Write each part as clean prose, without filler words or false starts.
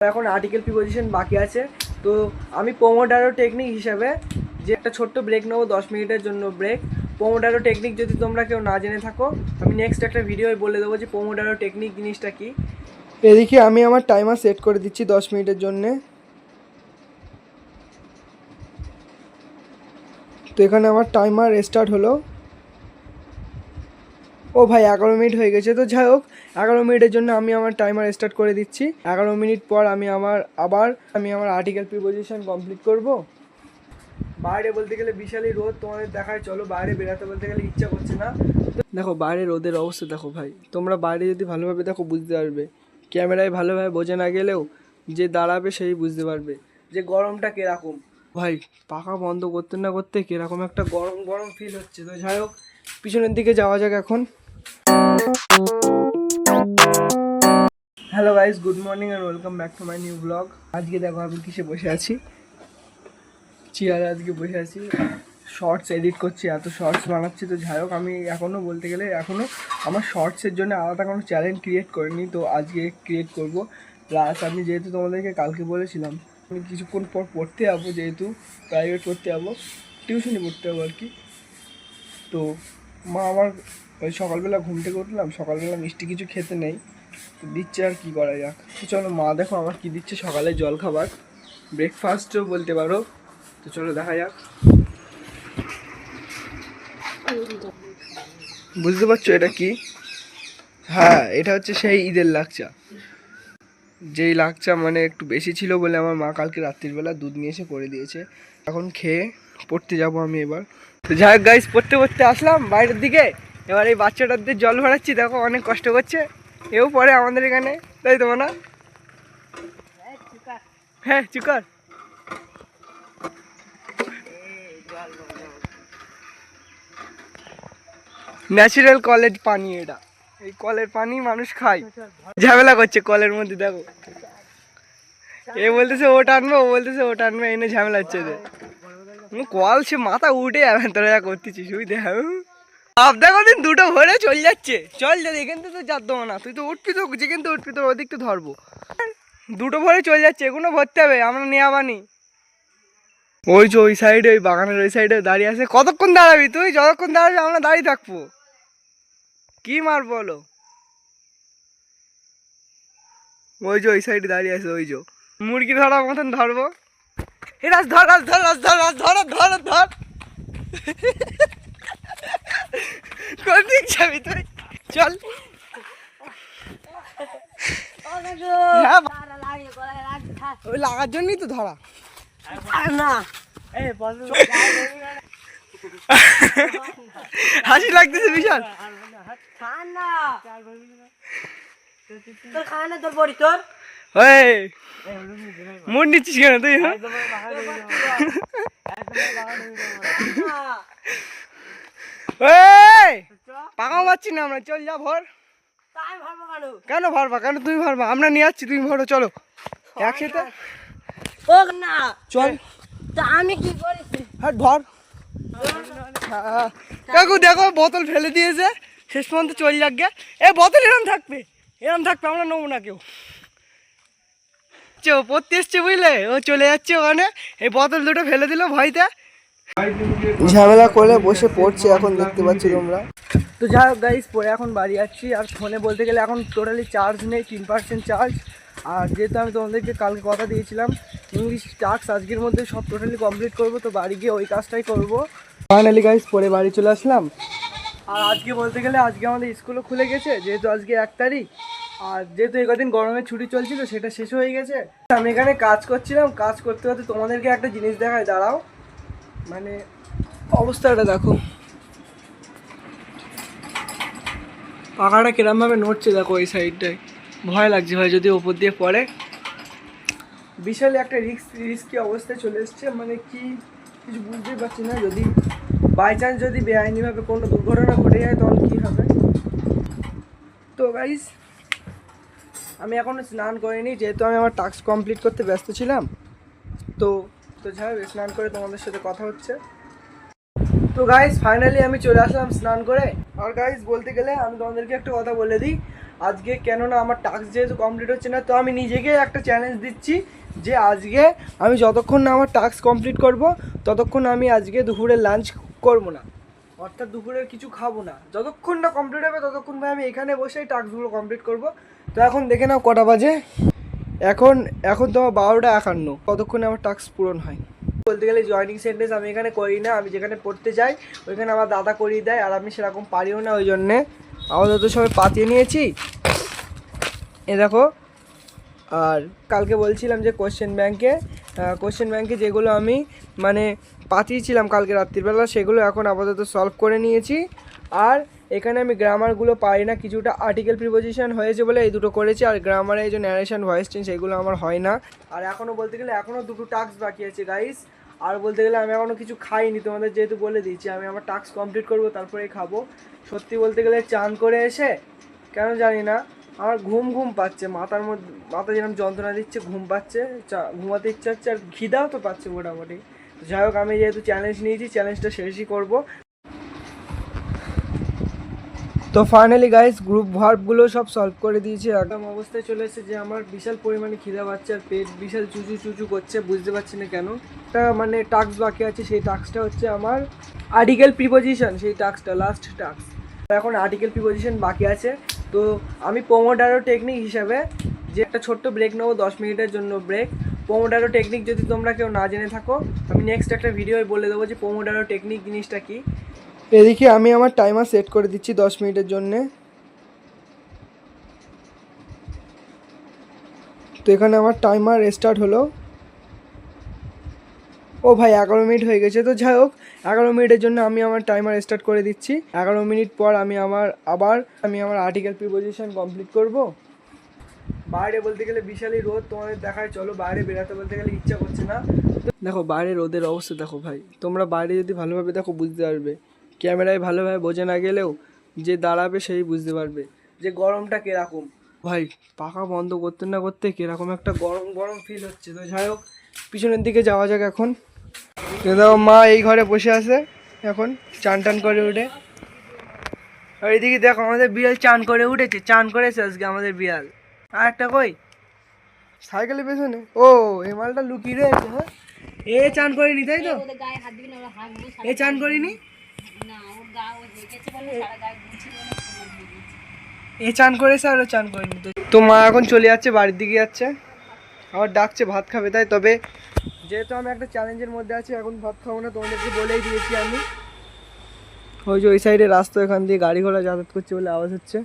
এখন article preposition বাকি আছে। তো আমি পোমোডারো টেকনিক হিসাবে যে একটা ছোট্ট ব্রেক নেবো 10 মিনিটের জন্য ব্রেক। পোমোডারো টেকনিক যদি তোমরা কেউ না জেনে থাকো, আমি নেক্সট একটা ভিডিওয় বলে দেবো যে পোমোডারো টেকনিক জিনিসটা কি। এদিকে আমি আমার টাইমার সেট করে দিচ্ছি 10 মিনিটের জন্যে। তো এখানে আমার টাইমার স্টার্ট হলো। ও ভাই 11 মিনিট হয়ে গেছে। তো যাই হোক, 11 মিনিটের জন্য আমি আমার টাইমার স্টার্ট করে দিচ্ছি। 11 মিনিট পর আমি আমার আর্টিকেল প্রিপোজিশন কমপ্লিট করব। বাইরে বলতে গেলে বিশালই রোদ, তোমাদের দেখায় চলো। বাইরে বেরাতে বলতে গেলে ইচ্ছা করছে না। দেখো বাইরে রোদের অবস্থা দেখো ভাই, তোমরা বাইরে যদি ভালোভাবে দেখো বুঝতে পারবে। ক্যামেরায় ভালোভাবে বোঝা না গেলেও যে দাঁড়াবে সেই বুঝতে পারবে যে গরমটা কীরকম। ভাই পাখা বন্ধ করতে না করতে কীরকম একটা গরম গরম ফিল হচ্ছে। তো যাই হোক, পিছনের দিকে যাওয়া যাক এখন। Hello guys, good morning and welcome back to my new blog. আজকে দেখো আমি কিসে বসে আছি, চেয়ারে আজকে বসে আছি, শর্টস এডিট করছি, এত শর্টস বানাচ্ছি। তো যাই হোক, আমি এখনও বলতে গেলে আমার শর্টসের জন্য আলাদা কোনো চ্যানেল ক্রিয়েট করিনি। তো আজকে ক্রিয়েট করব। প্লাস আমি যেহেতু তোমাদেরকে কালকে বলেছিলাম আমি কিছুক্ষণ পর পড়তে যাবো, যেহেতু প্রাইভেট পড়তে যাবো, টিউশনি পড়তে যাবো আর কি। তো মা আমার ওই সকালবেলা ঘুম থেকে উঠলাম, সকালবেলা মিষ্টি কিছু খেতে নেই, তো দিচ্ছে আর কি করা যাক। তো চলো মা দেখো আমার কি দিচ্ছে, সকালে জল খাবার, ব্রেকফাস্টও বলতে পারো। তো চলো দেখা যাক। বুঝতে পারছো এটা কি? হ্যাঁ, এটা হচ্ছে সেই ঈদের লাকচা। যেই লাকচা মানে একটু বেশি ছিল বলে আমার মা কালকে রাত্রিবেলা দুধ নিয়ে এসে করে দিয়েছে। এখন খেয়ে পড়তে যাব আমি এবার। তো যাই হোক গাইস, পড়তে পড়তে আসলাম বাইরের দিকে। এবার এই বাচ্চাটাদের জল ভরাচ্ছি, দেখো অনেক কষ্ট করছে। এও পড়ে আমাদের এখানে, তাই তো না? হ্যাঁ চুকার। ন্যাচারাল কলের পানি এটা, এই কলের পানি মানুষ খায়। ঝামেলা করছে কলের মধ্যে, দেখো এ বলতেছে ওটা আনবে, ও বলতেছে ওটা আনবে, এনে ঝামেলা হচ্ছে এদের। কল সে মাথা উঠে যাবে, তোরা যা করতেছিস তুই দেখ। আপ দেখো দিন দুটো ভরে চলে যাচ্ছে। চল যদি এখান থেকে তো যাত দেবো না, তুই তো উঠবি, তো যেখান থেকে উঠবি তোর ওদিক তো ধরবো। দুটো ভরে চলে যাচ্ছে, এগুলো ভরতে হবে, আমরা নিয়ে আবানি। ওই যে ওই সাইডে, ওই বাগানের ওই সাইডে দাঁড়িয়ে আছে। কতক্ষণ দাঁড়াবি তুই? যতক্ষণ দাঁড়াবি আমরা দাঁড়িয়ে থাকবো। কি মার বলো? ওই যে ওই সাইডে দাঁড়িয়ে আছে, ওই যে মুরগি ধরার মতন ধরবো। এরাস ধর, রাস ধর, রাস ধর, রাস ধর, ধর ধর। কোন দিক যাবি তুই? চল। ওই লাগার জন্যই তো ধরা না। হাসি লাগতেছে বিশাল। মুড নিচ্ছিস কেন তুই? পাকা পাচ্ছি না আমরা, চল যা ভর। কেন ভরবা? কেন তুমি ভরবা? আমরা নিয়ে যাচ্ছি, তুমি ভরো, চলো একসাথে চল। আমি কি করেছি? হ্যাঁ ধর। কাকু দেখো বোতল ফেলে দিয়েছে, শেষ পর্যন্ত চল যাক গে। এ বোতল এরম থাকবে, এরম থাকবে, আমরা নেবো না কেউ। পড়তে এসছে বুঝলে, ও চলে যাচ্ছে ওখানে, এই বোতল দুটো ফেলে দিল ভয়তে। ঝামেলা করে বসে পড়ছে এখন, দেখতে পাচ্ছি তোমরা। তো যাই হোক গাইস, পরে এখন বাড়ি যাচ্ছি। আর ফোনে বলতে গেলে এখন টোটালি চার্জ নেই, 3% চার্জ। আর যেহেতু আমি তোমাদেরকে কালকে কথা দিয়েছিলাম ইংলিশ টাস্ক আজকের মধ্যে সব টোটালি কমপ্লিট করব, তো বাড়ি গিয়ে ওই কাজটাই করব। ফাইনালি গাইস পরে বাড়ি চলে আসলাম। আর আজকে বলতে গেলে আজকে আমাদের স্কুলও খুলে গেছে, যেহেতু আজকে 1 তারিখ। আর যেহেতু এই কদিন গরমের ছুটি চলছিল, সেটা শেষ হয়ে গেছে। আমি এখানে কাজ করছিলাম, কাজ করতে করতে তোমাদেরকে একটা জিনিস দেখায়, দাঁড়াও। মানে অবস্থাটা দেখো, পাখাটা কিরমভাবে নড়ছে দেখো এই সাইডটায়। ভয় লাগছে ভাই যদি ওপর দিয়ে পড়ে। বিশাল একটা রিস্কি অবস্থায় চলে এসছে, মানে কি কিছু বুঝতেই পারছি না। যদি বাই চান্স যদি বেআইনিভাবে কোনো দুর্ঘটনা ঘটে যায় তখন কী হবে। তো গাইস আমি এখনও স্নান করিনি, যেহেতু আমি আমার টাস্ক কমপ্লিট করতে ব্যস্ত ছিলাম। তো যাই হোক, স্নান করে তোমাদের সাথে কথা হচ্ছে। তো গাইস ফাইনালি আমি চলে আসলাম স্নান করে। আর গাইস বলতে গেলে আমি তোমাদেরকে একটা কথা বলে দিই, আজকে, কেননা আমার টাস্ক যেহেতু কমপ্লিট হচ্ছে না, তো আমি নিজেকে একটা চ্যালেঞ্জ দিচ্ছি যে আজকে আমি যতক্ষণ না আমার টাস্ক কমপ্লিট করব ততক্ষণ আমি আজকে দুপুরে লাঞ্চ করব না, অর্থাৎ দুপুরে কিছু খাবো না। যতক্ষণ না কমপ্লিট হবে ততক্ষণ ভাই আমি এখানে বসেই টাস্কগুলো কমপ্লিট করব। তো এখন দেখে নাও কটা বাজে, এখন তোমার 12:51, কতক্ষণে আমার টাস্ক পূরণ হয়। বলতে গেলে জয়েনিং সেন্টেন্স আমি এখানে করি না, আমি যেখানে পড়তে যাই ওইখানে আমার দাদা করিয়ে দেয়, আর আমি সেরকম পারিও না, ওই জন্যে আমাদের তো সবাই পাতিয়ে নিয়েছি। এ দেখো, আর কালকে বলছিলাম যে কোশ্চেন ব্যাংকে যেগুলো আমি মানে পাঠিয়েছিলাম কালকে রাত্রিবেলা, সেগুলো এখন আপাতত সলভ করে নিয়েছি। আর এখানে আমি গ্রামারগুলো পারি না, কিছুটা আর্টিকেল প্রিপোজিশন হয়েছে বলে এই দুটো করেছি, আর গ্রামারে এই যে ন্যারেশন ভয়েস চেঞ্জ এগুলো আমার হয় না। আর এখনও বলতে গেলে এখনও দুটো টাস্ক বাকি আছে গাইস। আর বলতে গেলে আমি এখনও কিছু খাইনি, তোমাদের যেহেতু বলে দিয়েছি আমি আমার টাস্ক কমপ্লিট করবো তারপরেই খাবো। সত্যি বলতে গেলে চান করে এসে কেন জানি না আমার ঘুম পাচ্ছে, মাথা যেরকম যন্ত্রণা দিচ্ছে, ঘুম পাচ্ছে, ঘুমাতে ইচ্ছা হচ্ছে, আর খিদাও তো পাচ্ছে মোটামুটি। যাই হোক, আমি যেহেতু চ্যালেঞ্জ নিয়েছি চ্যালেঞ্জটা শেষই করব। তো ফাইনালি গাইস গ্রুপ ভার্বগুলো সব সলভ করে দিয়েছি, একদম অবস্থায় চলে এসেছে যে আমার বিশাল পরিমাণে খিদা পাচ্ছে আর পেট বিশাল চুচু করছে, বুঝতে পারছি না কেন। একটা মানে টাস্ক বাকি আছে, সেই টাস্কটা হচ্ছে আমার আর্টিকেল প্রিপোজিশন, সেই টাস্কটা লাস্ট টাস্ক। এখন আর্টিকেল প্রিপোজিশন বাকি আছে। তো আমি পোমোডারো টেকনিক হিসাবে যে একটা ছোট্ট ব্রেক নেবো, 10 মিনিটের জন্য ব্রেক। পোমোডারো টেকনিক যদি তোমরা কেউ না জেনে থাকো, আমি নেক্সট একটা ভিডিওয় বলে দেবো যে পোমোডারো টেকনিক জিনিসটা কী। এদিকে আমি আমার টাইমার সেট করে দিচ্ছি 10 মিনিটের জন্যে। তো এখানে আমার টাইমার স্টার্ট হলো। ও ভাই 11 মিনিট হয়ে গেছে। তো যাই হোক, 11 মিনিটের জন্য আমি আমার টাইমার স্টার্ট করে দিচ্ছি। 11 মিনিট পর আমি আমার আর্টিকেল প্রিপোজিশন কমপ্লিট করব। বাইরে বলতে গেলে বিশালই রোদ, তোমাদের দেখায় চলো, বাইরে বেরাতে বলতে গেলে ইচ্ছা করছে না। দেখো বাইরে রোদের অবস্থা দেখো ভাই, তোমরা বাইরে যদি ভালোভাবে দেখো বুঝতে পারবে, ক্যামেরায় ভালোভাবে বোঝা না গেলেও যে দাঁড়াবে সেই বুঝতে পারবে যে গরমটা কীরকম। ভাই পাখা বন্ধ করতে না করতে কীরকম একটা গরম ফিল হচ্ছে। তো যাই হোক, পিছনের দিকে যাওয়া যাক এখন। দেখো মা এই ঘরে বসে আছে এখন, চান করে উঠে। আর এইদিকে দেখো আমাদের বিড়াল চান করে উঠেছে, চান করেছে আজকে আমাদের বিড়াল। আর একটা কই সাইকেলের পেছনে, ও এই মালটা লুকিয়ে রয়েছে। হ্যাঁ, এ চান করিনি তাই তো, এ চান করিনি, এ চান করেছে আর ও চান করিনি। তো মা এখন চলে যাচ্ছে, বাড়ির দিকে যাচ্ছে, আবার ডাকছে ভাত খাবে তাই। তবে যেহেতু আমি একটা চ্যালেঞ্জের মধ্যে আছি, এখন ভাত খাবো না, তোমাদেরকে বলেই দিয়েছি আমি। ওই যে ওই সাইডে রাস্তা, এখান দিয়ে গাড়ি ঘোড়া যাতায়াত করছে বলে আওয়াজ হচ্ছে।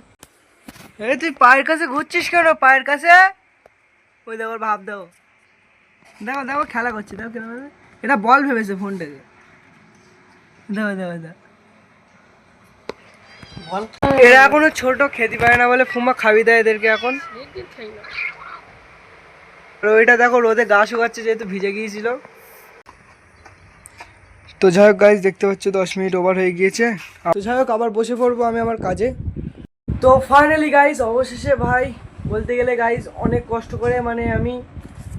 এই তুই পায়ের কাছে ঘুরছিস কেন, পায়ের কাছে? ওই দেখো ভাব, দেখো খেলা করছে, দেখো কেন, এটা বল ভেবেছে ফোনটাকে। দেখো এরা এখনো ছোট, খেতে পারে না বলে ফুমা খাবি দেয় এদেরকে এখন। ওইটা দেখো রোদে গা শুকাচ্ছে যেহেতু ভিজে গিয়েছিল। তো যাই হোক গাইজ, দেখতে পাচ্ছ 10 মিনিট ওভার হয়ে গিয়েছে। তো যাই হোক, আবার বসে পড়বো আমি আমার কাজে। তো ফাইনালি গাইজ অবশেষে ভাই বলতে গেলে গাইজ অনেক কষ্ট করে মানে আমি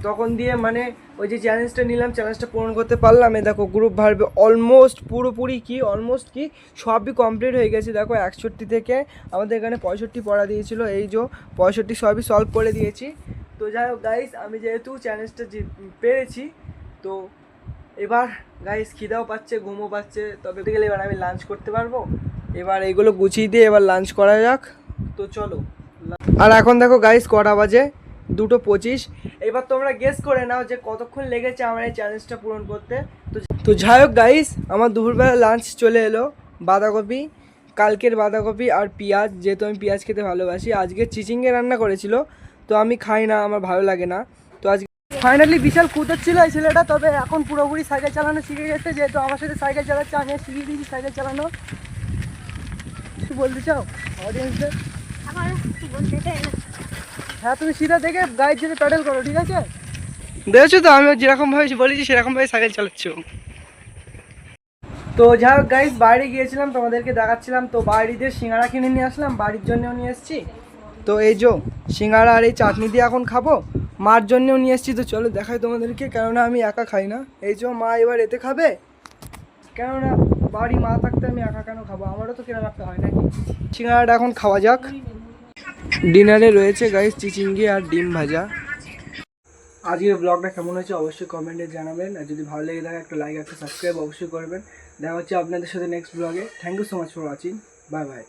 তখন দিয়ে মানে ওই যে চ্যালেঞ্জটা নিলাম, চ্যালেঞ্জটা পূরণ করতে পারলাম। এ দেখো গ্রুপ ভার্বে অলমোস্ট পুরোপুরি সবই কমপ্লিট হয়ে গেছে। দেখো 61 থেকে আমাদের এখানে 65 পড়া দিয়েছিল, এই যে 65 সবই সলভ করে দিয়েছি। তো যাই হোক গাইজ, আমি যেহেতু চ্যালেঞ্জটা পেরেছি, তো এবার গাইজ খিদাও পাচ্ছে, ঘুমও পাচ্ছে, তবে গেলে এবার আমি লাঞ্চ করতে পারবো। এবার এইগুলো গুছিয়ে দিয়ে এবার লাঞ্চ করা যাক। তো চলো। আর এখন দেখো গাইজ কটা বাজে, 2:25। এবার তোমরা গেস করে নাও যে কতক্ষণ লেগেছে আমার এই চ্যালেঞ্জটা পূরণ করতে। তো যাই হোক গাইজ, আমার দুপুরবেলা লাঞ্চ চলে এলো। বাঁধাকপি, কালকের বাঁধাকপি আর পেঁয়াজ, যেহেতু আমি পেঁয়াজ খেতে ভালোবাসি। আজকে চিচিঙ্গে রান্না করেছিল, তো আমি খাই না, আমার ভালো লাগে না। তো আজকে ফাইনালি বিশাল কুদাচ্ছিল এই ছেলেটা, তবে এখন পুরোপুরি সাইকেল চালানো শিখে গেছে। যেহেতু আমার সাথে সাইকেল চালাচ্ছে, আমি শিখিয়ে দিয়েছি সাইকেল চালানো। কিছু বলতে চাও অডিয়েন্সদের? হ্যাঁ, তুমি সিধা দেখে গাইড যেতে প্যাডেল করো, ঠিক আছে? দেখছো তো আমি যেরকমভাবে বলেছি সেরকমভাবে সাইকেল চালাচ্ছ। তো যাই হোক গাইজ, বাইরে গিয়েছিলাম, তোমাদেরকে দেখাচ্ছিলাম। তো বাইরেদের সিঙ্গাড়া কিনে নিয়ে আসলাম, বাড়ির জন্যও নিয়ে এসেছি। তো এই যে সিঙ্গাড়া আর এই চাটনি দিয়ে এখন খাবো, মার জন্যও নিয়ে এসেছি। তো চলো দেখাই তোমাদেরকে, কেননা আমি একা খাই না। এই যে মা এবার এতে খাবে, কেননা বাড়ি মা থাকতে আমি একা কেন খাবো, আমারও তো কেনা রাখতে হয় নাকি। সিঙ্গাড়াটা এখন খাওয়া যাক। ডিনারে রয়েছে গাইস চিচিঙ্গি আর ডিম ভাজা। আজকের ব্লগটা কেমন হয়েছে অবশ্যই কমেন্টে জানাবেন, আর যদি ভালো লেগে থাকে একটা লাইক একটা সাবস্ক্রাইব অবশ্যই করবেন। দেখা হচ্ছে আপনাদের সাথে নেক্সট ব্লগে। Thank you so much for watching, bye by.